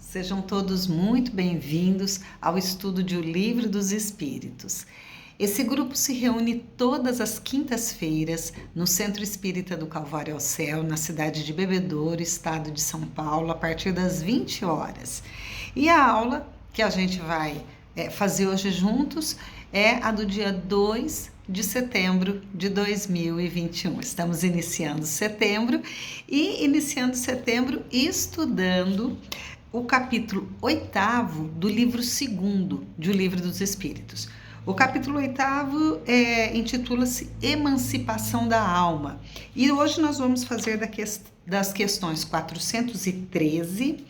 Sejam todos muito bem-vindos ao estudo de O Livro dos Espíritos. Esse grupo se reúne todas as quintas-feiras no Centro Espírita do Calvário ao Céu, na cidade de Bebedouro, estado de São Paulo, a partir das 20 horas. E a aula que a gente vai fazer hoje juntos é a do dia 2 de setembro de 2021. Estamos iniciando setembro estudando o capítulo 8º do livro 2º de O Livro dos Espíritos. O capítulo 8º intitula-se Emancipação da Alma. E hoje nós vamos fazer das questões 413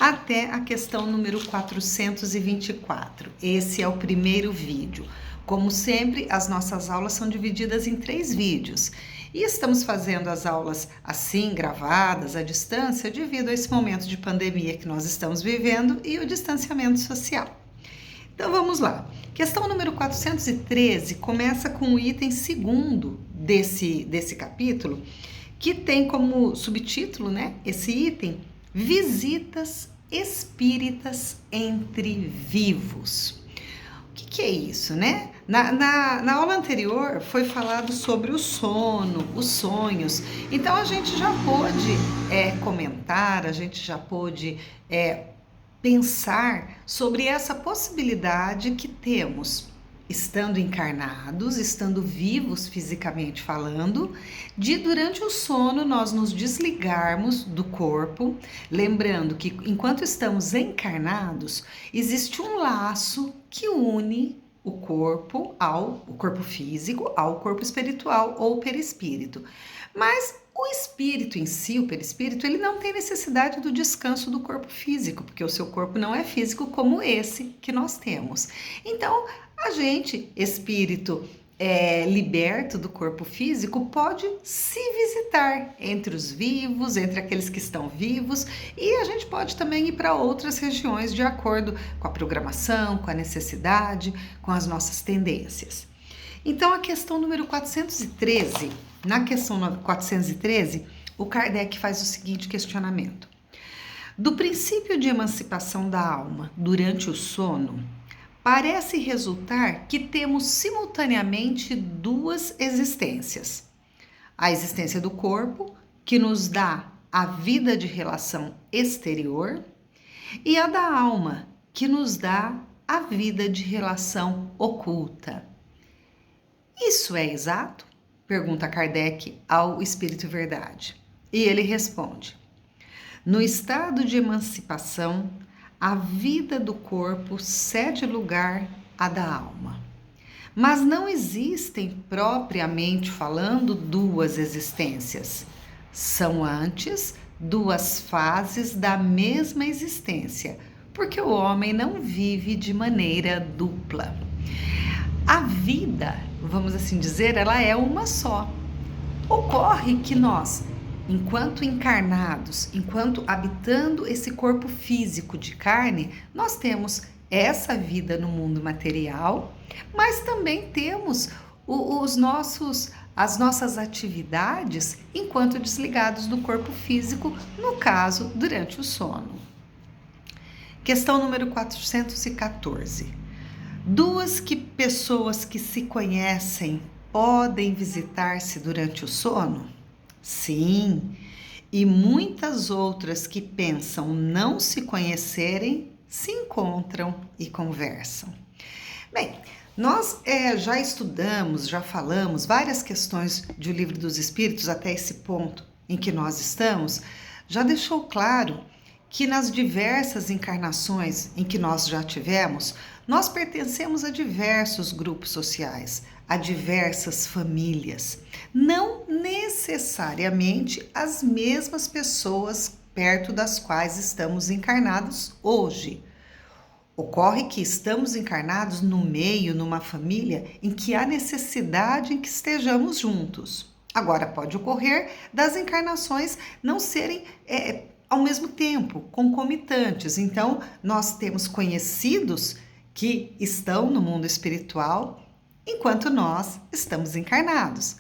até a questão número 424. Esse é o primeiro vídeo. Como sempre, as nossas aulas são divididas em 3 vídeos. E estamos fazendo as aulas assim, gravadas, à distância, devido a esse momento de pandemia que nós estamos vivendo e o distanciamento social. Então vamos lá. Questão número 413 começa com o item 2º desse capítulo, que tem como subtítulo, esse item, Visitas Espíritas entre Vivos. O que é isso, né? Na aula anterior foi falado sobre o sono, os sonhos. Então a gente já pôde comentar, a gente já pôde pensar sobre essa possibilidade que temos, estando encarnados, estando vivos fisicamente falando, de durante o sono nós nos desligarmos do corpo, lembrando que enquanto estamos encarnados, existe um laço que une o corpo físico ao corpo espiritual ou perispírito. Mas o espírito em si, o perispírito, ele não tem necessidade do descanso do corpo físico, porque o seu corpo não é físico como esse que nós temos. Então, a gente, espírito liberto do corpo físico, pode se visitar entre os vivos, entre aqueles que estão vivos, e a gente pode também ir para outras regiões de acordo com a programação, com a necessidade, com as nossas tendências. Então, a questão número 413, na questão 413, o Kardec faz o seguinte questionamento. Do princípio de emancipação da alma durante o sono, parece resultar que temos simultaneamente 2 existências. A existência do corpo, que nos dá a vida de relação exterior, e a da alma, que nos dá a vida de relação oculta. Isso é exato? Pergunta Kardec ao Espírito Verdade. E ele responde: no estado de emancipação, a vida do corpo cede lugar à da alma. Mas não existem, propriamente falando, 2 existências. São antes 2 fases da mesma existência, porque o homem não vive de maneira dupla. A vida, vamos assim dizer, ela é uma só. Ocorre que nós, enquanto encarnados, enquanto habitando esse corpo físico de carne, nós temos essa vida no mundo material, mas também temos as nossas atividades enquanto desligados do corpo físico, no caso, durante o sono. Questão número 414. 2 pessoas que se conhecem podem visitar-se durante o sono? Sim, e muitas outras que pensam não se conhecerem se encontram e conversam. Bem, nós já estudamos, já falamos várias questões de O Livro dos Espíritos até esse ponto em que nós estamos, já deixou claro que nas diversas encarnações em que nós já tivemos, nós pertencemos a diversos grupos sociais, a diversas famílias, não necessariamente as mesmas pessoas perto das quais estamos encarnados hoje. Ocorre que estamos encarnados no meio, numa família em que há necessidade em que estejamos juntos. Agora, pode ocorrer das encarnações não serem ao mesmo tempo, concomitantes. Então, nós temos conhecidos que estão no mundo espiritual enquanto nós estamos encarnados.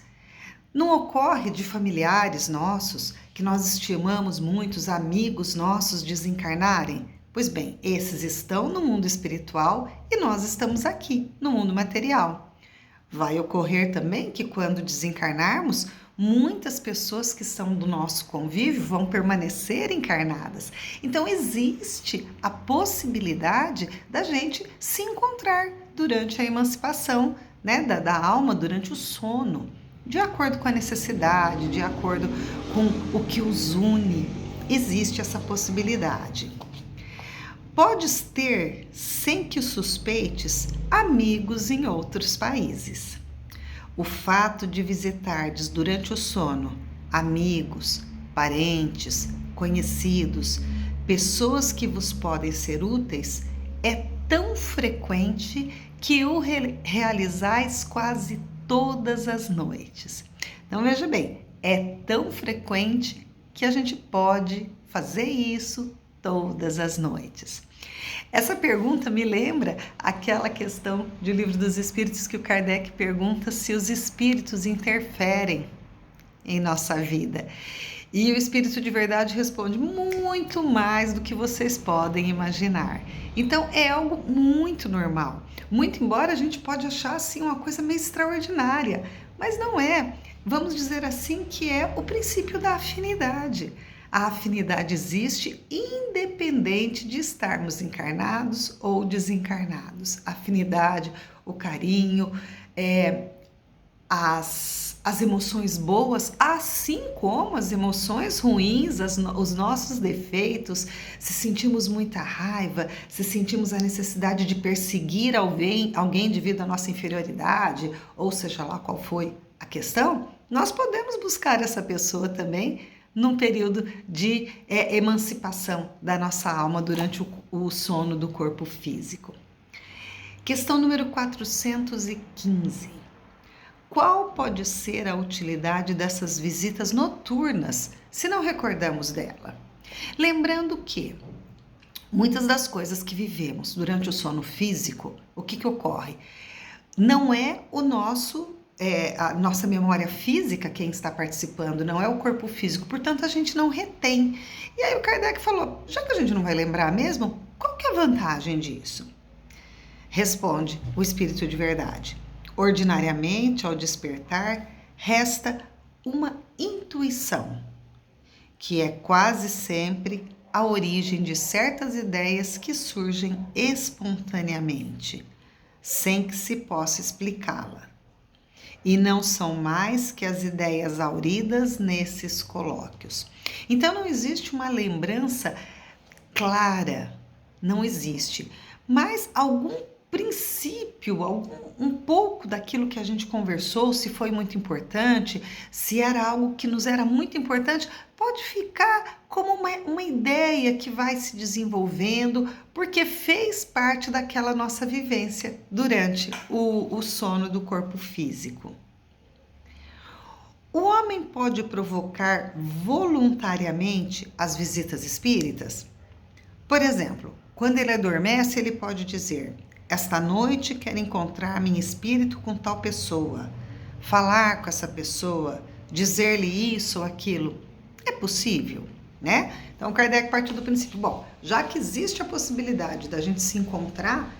Não ocorre de familiares nossos que nós estimamos muito, amigos nossos desencarnarem? Pois bem, esses estão no mundo espiritual e nós estamos aqui, no mundo material. Vai ocorrer também que quando desencarnarmos, muitas pessoas que são do nosso convívio vão permanecer encarnadas. Então existe a possibilidade da gente se encontrar durante a emancipação, né, da alma, durante o sono, de acordo com a necessidade, de acordo com o que os une. Existe essa possibilidade. Podes ter, sem que o suspeites, amigos em outros países. O fato de visitardes durante o sono amigos, parentes, conhecidos, pessoas que vos podem ser úteis, é tão frequente que o realizais quase todas as noites. Então veja bem, é tão frequente que a gente pode fazer isso todas as noites. Essa pergunta me lembra aquela questão do Livro dos Espíritos que o Kardec pergunta se os espíritos interferem em nossa vida. E o Espírito de Verdade responde muito mais do que vocês podem imaginar. Então é algo muito normal. Muito embora a gente pode achar assim uma coisa meio extraordinária, mas não é. Vamos dizer assim que é o princípio da afinidade. A afinidade existe independente de estarmos encarnados ou desencarnados. A afinidade, o carinho, as emoções boas, assim como as emoções ruins, os nossos defeitos, se sentimos muita raiva, se sentimos a necessidade de perseguir alguém devido à nossa inferioridade, ou seja lá qual foi a questão, nós podemos buscar essa pessoa também num período de emancipação da nossa alma durante o sono do corpo físico. Questão número 415. Qual pode ser a utilidade dessas visitas noturnas, se não recordamos dela? Lembrando que muitas das coisas que vivemos durante o sono físico, o que ocorre? Não é a nossa memória física quem está participando, não é o corpo físico, portanto a gente não retém. E aí o Kardec falou, já que a gente não vai lembrar mesmo, qual que é a vantagem disso? Responde o Espírito de Verdade. Ordinariamente, ao despertar, resta uma intuição, que é quase sempre a origem de certas ideias que surgem espontaneamente, sem que se possa explicá-la. E não são mais que as ideias auridas nesses colóquios. Então não existe uma lembrança clara, não existe, mas algum princípio, um pouco daquilo que a gente conversou, se foi muito importante, se era algo que nos era muito importante, pode ficar como uma ideia que vai se desenvolvendo, porque fez parte daquela nossa vivência durante o sono do corpo físico. O homem pode provocar voluntariamente as visitas espíritas? Por exemplo, quando ele adormece, ele pode dizer: esta noite quero encontrar-me em espírito com tal pessoa, falar com essa pessoa, dizer-lhe isso ou aquilo. É possível, né? Então, Kardec partiu do princípio, bom, já que existe a possibilidade da gente se encontrar,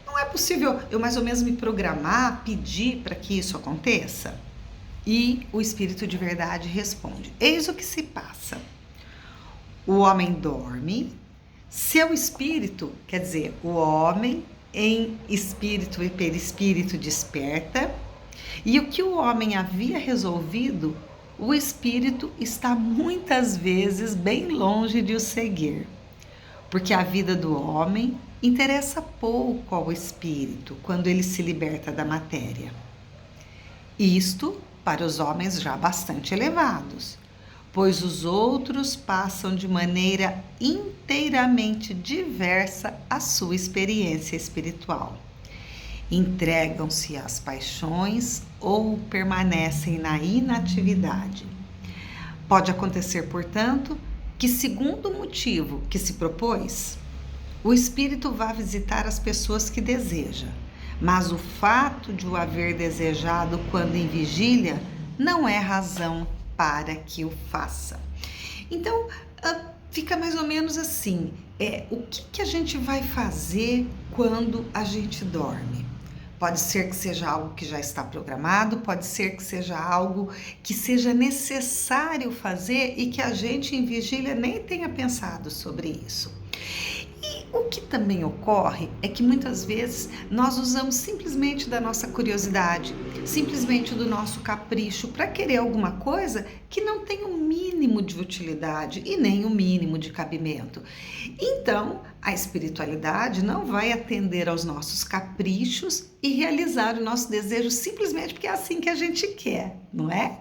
não é possível eu mais ou menos me programar, pedir para que isso aconteça? E o Espírito de Verdade responde, eis o que se passa. O homem dorme, seu espírito, quer dizer, o homem em espírito e perispírito desperta, e o que o homem havia resolvido, o espírito está muitas vezes bem longe de o seguir, porque a vida do homem interessa pouco ao espírito quando ele se liberta da matéria. Isto para os homens já bastante elevados, pois os outros passam de maneira inteiramente diversa a sua experiência espiritual. Entregam-se às paixões ou permanecem na inatividade. Pode acontecer, portanto, que, segundo o motivo que se propôs, o espírito vá visitar as pessoas que deseja, mas o fato de o haver desejado quando em vigília não é razão para que o faça. Então, Fica mais ou menos assim, o que que a gente vai fazer quando a gente dorme? Pode ser que seja algo que já está programado, pode ser que seja algo que seja necessário fazer e que a gente em vigília nem tenha pensado sobre isso. E o que também ocorre é que muitas vezes nós usamos simplesmente da nossa curiosidade, simplesmente do nosso capricho para querer alguma coisa que não tem o mínimo de utilidade e nem o mínimo de cabimento. Então, a espiritualidade não vai atender aos nossos caprichos e realizar o nosso desejo simplesmente porque é assim que a gente quer, não é?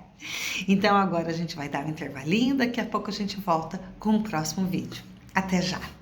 Então agora a gente vai dar um intervalinho, daqui a pouco a gente volta com o próximo vídeo. Até já!